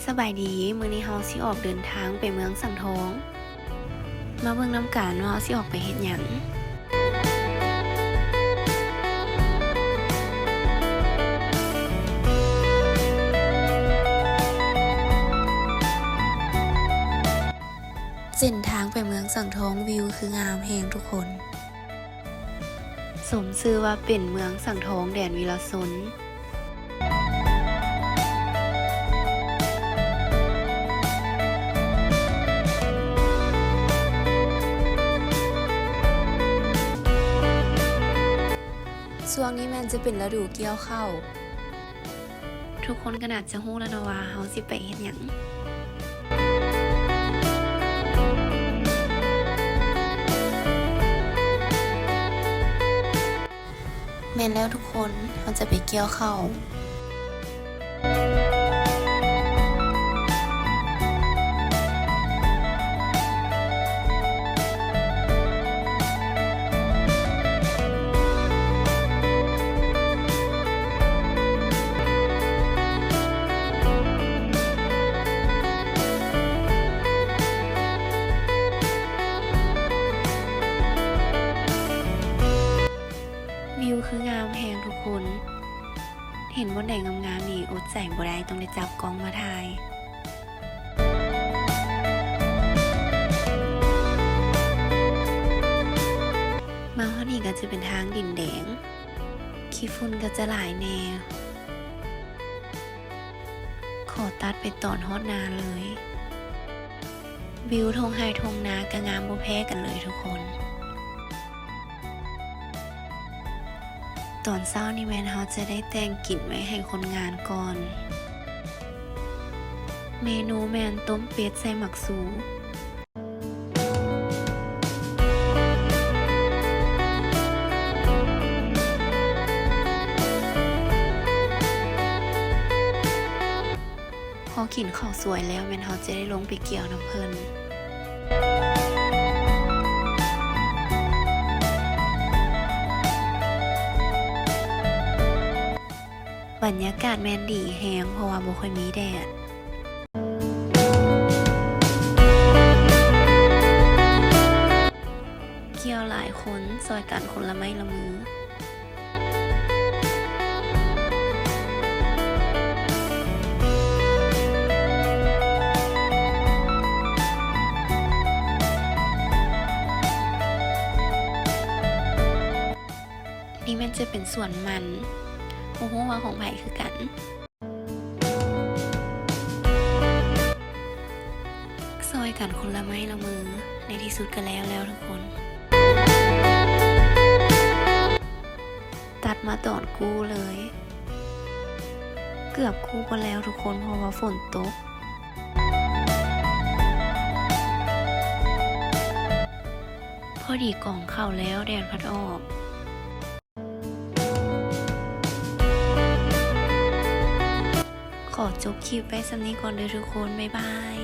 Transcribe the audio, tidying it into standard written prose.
สบายดีมื้อนี้เฮาสิออกเดินทางไปเมืองสังทองมาเบิ่งนำกันว่าเฮาสิออกไปเฮ็ดหยังเส้นทางไปเมืองสังทองวิวคืองามแฮงทุกคนสมชื่อว่าเป็นเมืองสังทองแดนวิลาซนช่วงนี้แม่นจะเป็นฤดูเกี่ยวข้าวทุกคนก็น่าจะฮู้แล้วนะว่าเฮาสิไปเฮ็ดหยังแม่นแล้วทุกคนเฮาจะไปเกี่ยวข้าววิวคืองามแฮงทุกคนเห็นบนไหนงามๆนี่อดใจบ่ได้ต้องได้จับกล้องมาถ่ายมาฮอดนี่ก็จะเป็นทางดินแดงขี้ฝุ่นก็จะหลายแนวขอตัดไปตอนฮอดนาเลยวิวทงไฮทงนาก็งามบ่แพ้กันเลยทุกคนตอนเช้านี่แม่นเฮาจะได้แต่งกลิ่นไว้ให้คนงานก่อนเมนูแม่นต้มเป็ดใส่หมักสูพอกินข้าวสวยแล้วแม่นเฮาจะได้ลงไปเกี่ยวน้ำเพิ่นบรรยากาศแม่นดีแฮงเพราะว่าบ่ค่อยมีแดดเกี่ยวหลายคนซอยกันคนละไม้ละมือนี่มันจะเป็นส่วนมันโอ้โหว่าของไผ่คือกันซอยกันคนละไม้ละมือในที่สุดก็แล้วทุกคนตัดมาตอนกู้เลยเกือบกู้ไปแล้วทุกคนเพราะว่าฝนตกพอดีกล่องเข้าแล้วแดดพัดออกขอจบคลิปไว้สำนี้ก่อนเด้อทุกคนบ๊ายบาย